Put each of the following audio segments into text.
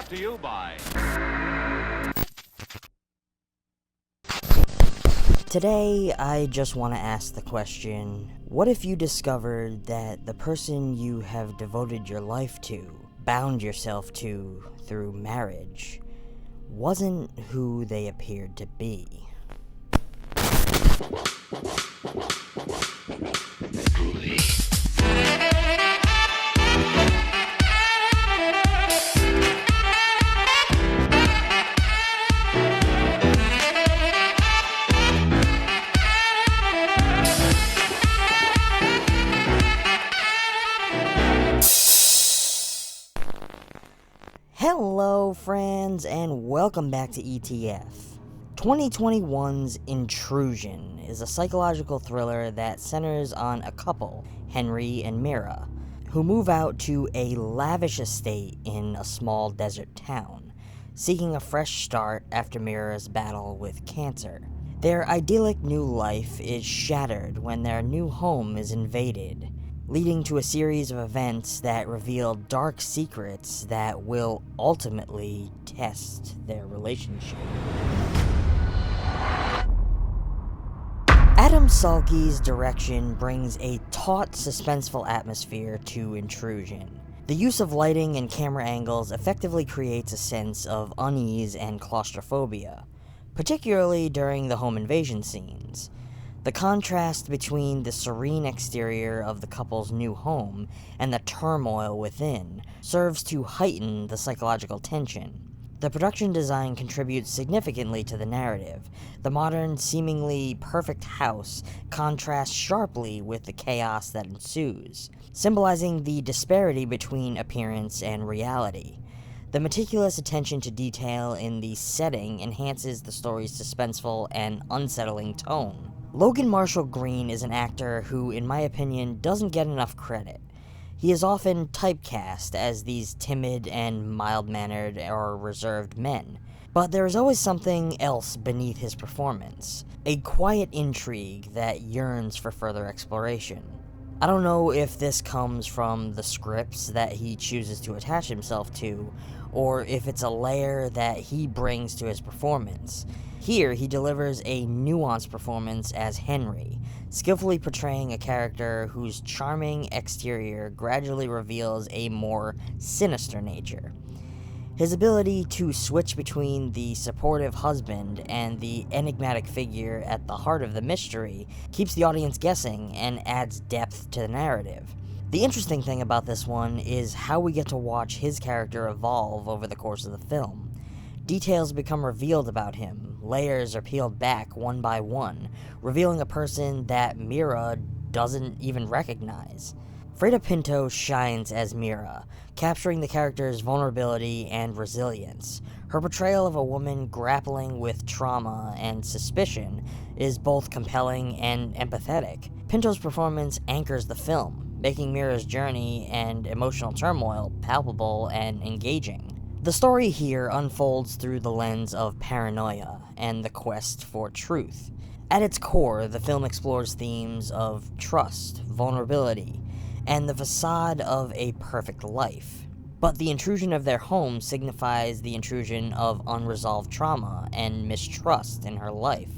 Brought to you by... Today, I just want to ask the question, what if you discovered that the person you have devoted your life to, bound yourself to through marriage, wasn't who they appeared to be? Hello friends, and welcome back to ETF. 2021's Intrusion is a psychological thriller that centers on a couple, Henry and Mira, who move out to a lavish estate in a small desert town, seeking a fresh start after Mira's battle with cancer. Their idyllic new life is shattered when their new home is invaded, leading to a series of events that reveal dark secrets that will ultimately test their relationship. Adam Salki's direction brings a taut, suspenseful atmosphere to Intrusion. The use of lighting and camera angles effectively creates a sense of unease and claustrophobia, particularly during the home invasion scenes. The contrast between the serene exterior of the couple's new home and the turmoil within serves to heighten the psychological tension. The production design contributes significantly to the narrative. The modern, seemingly perfect house contrasts sharply with the chaos that ensues, symbolizing the disparity between appearance and reality. The meticulous attention to detail in the setting enhances the story's suspenseful and unsettling tone. Logan Marshall Green is an actor who, in my opinion, doesn't get enough credit. He is often typecast as these timid and mild-mannered or reserved men, but there is always something else beneath his performance, a quiet intrigue that yearns for further exploration. I don't know if this comes from the scripts that he chooses to attach himself to, or if it's a layer that he brings to his performance. Here, he delivers a nuanced performance as Henry, skillfully portraying a character whose charming exterior gradually reveals a more sinister nature. His ability to switch between the supportive husband and the enigmatic figure at the heart of the mystery keeps the audience guessing and adds depth to the narrative. The interesting thing about this one is how we get to watch his character evolve over the course of the film. Details become revealed about him, layers are peeled back one by one, revealing a person that Mira doesn't even recognize. Freida Pinto shines as Mira, capturing the character's vulnerability and resilience. Her portrayal of a woman grappling with trauma and suspicion is both compelling and empathetic. Pinto's performance anchors the film, making Mira's journey and emotional turmoil palpable and engaging. The story here unfolds through the lens of paranoia and the quest for truth. At its core, the film explores themes of trust, vulnerability, and the facade of a perfect life. But the intrusion of their home signifies the intrusion of unresolved trauma and mistrust in her life.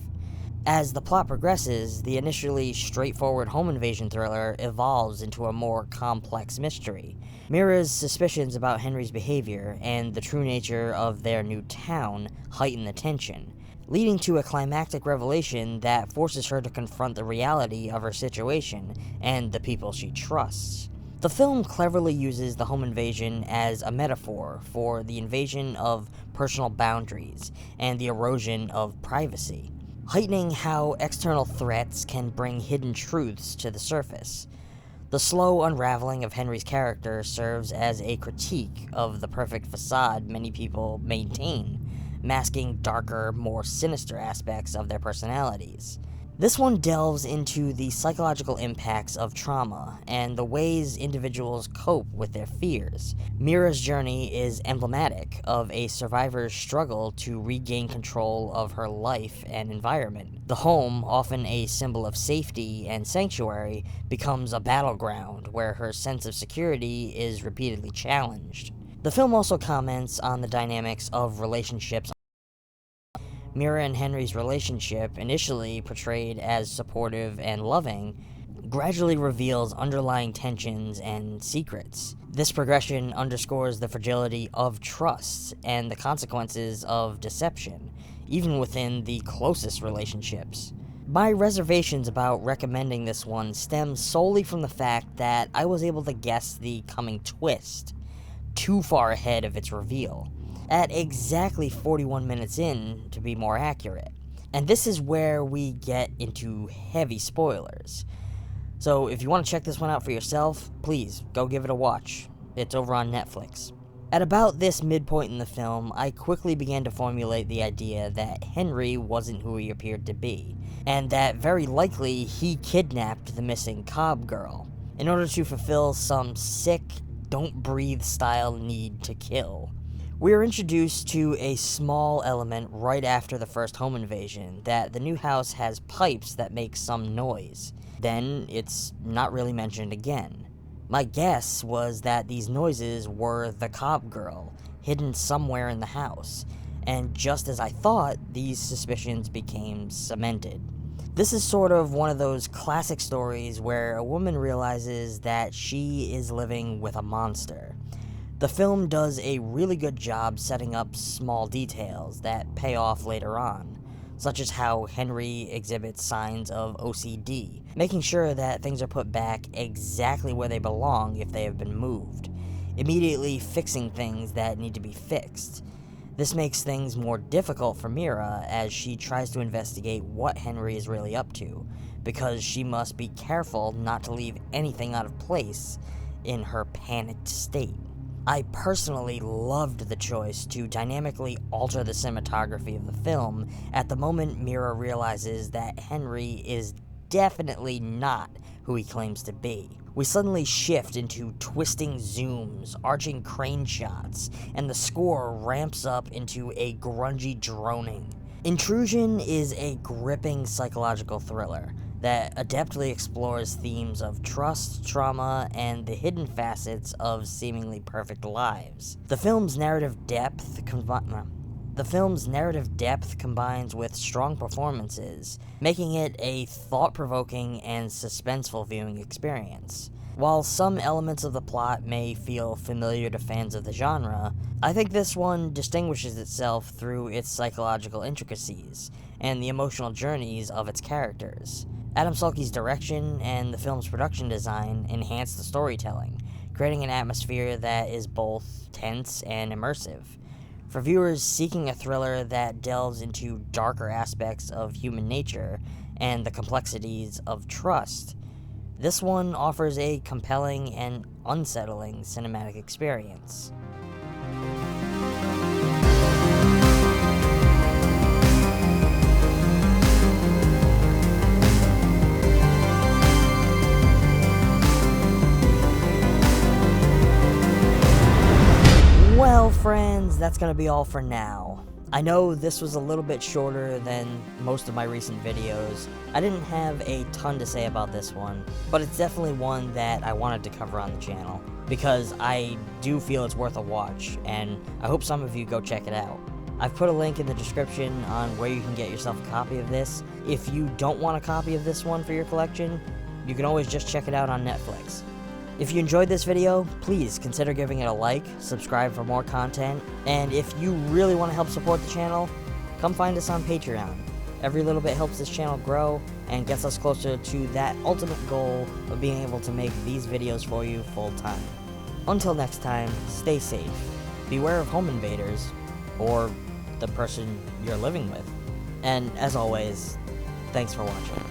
As the plot progresses, the initially straightforward home invasion thriller evolves into a more complex mystery. Mira's suspicions about Henry's behavior and the true nature of their new town heighten the tension, leading to a climactic revelation that forces her to confront the reality of her situation and the people she trusts. The film cleverly uses the home invasion as a metaphor for the invasion of personal boundaries and the erosion of privacy, heightening how external threats can bring hidden truths to the surface. The slow unraveling of Henry's character serves as a critique of the perfect facade many people maintain, masking darker, more sinister aspects of their personalities. This one delves into the psychological impacts of trauma and the ways individuals cope with their fears. Mira's journey is emblematic of a survivor's struggle to regain control of her life and environment. The home, often a symbol of safety and sanctuary, becomes a battleground where her sense of security is repeatedly challenged. The film also comments on the dynamics of relationships. Mira and Henry's relationship, initially portrayed as supportive and loving, gradually reveals underlying tensions and secrets. This progression underscores the fragility of trust and the consequences of deception, even within the closest relationships. My reservations about recommending this one stem solely from the fact that I was able to guess the coming twist too far ahead of its reveal, at exactly 41 minutes in, to be more accurate. And this is where we get into heavy spoilers. So if you want to check this one out for yourself, please go give it a watch. It's over on Netflix. At about this midpoint in the film, I quickly began to formulate the idea that Henry wasn't who he appeared to be, and that very likely he kidnapped the missing Cobb girl in order to fulfill some sick, don't-breathe style need to kill. We are introduced to a small element right after the first home invasion, that the new house has pipes that make some noise. Then it's not really mentioned again. My guess was that these noises were the Cobb girl, hidden somewhere in the house, and just as I thought, these suspicions became cemented. This is sort of one of those classic stories where a woman realizes that she is living with a monster. The film does a really good job setting up small details that pay off later on, such as how Henry exhibits signs of OCD, making sure that things are put back exactly where they belong if they have been moved, immediately fixing things that need to be fixed. This makes things more difficult for Mira as she tries to investigate what Henry is really up to, because she must be careful not to leave anything out of place in her panicked state. I personally loved the choice to dynamically alter the cinematography of the film at the moment Mira realizes that Henry is definitely not who he claims to be. We suddenly shift into twisting zooms, arching crane shots, and the score ramps up into a grungy droning. Intrusion is a gripping psychological thriller that adeptly explores themes of trust, trauma, and the hidden facets of seemingly perfect lives. The film's narrative depth combines with strong performances, making it a thought-provoking and suspenseful viewing experience. While some elements of the plot may feel familiar to fans of the genre, I think this one distinguishes itself through its psychological intricacies and the emotional journeys of its characters. Adam Salki's direction and the film's production design enhance the storytelling, creating an atmosphere that is both tense and immersive. For viewers seeking a thriller that delves into darker aspects of human nature and the complexities of trust, this one offers a compelling and unsettling cinematic experience. Well, friends, that's going to be all for now. I know this was a little bit shorter than most of my recent videos. I didn't have a ton to say about this one, but it's definitely one that I wanted to cover on the channel, because I do feel it's worth a watch, and I hope some of you go check it out. I've put a link in the description on where you can get yourself a copy of this. If you don't want a copy of this one for your collection, you can always just check it out on Netflix. If you enjoyed this video, please consider giving it a like, subscribe for more content, and if you really want to help support the channel, come find us on Patreon. Every little bit helps this channel grow and gets us closer to that ultimate goal of being able to make these videos for you full time. Until next time, stay safe, beware of home invaders, or the person you're living with, and as always, thanks for watching.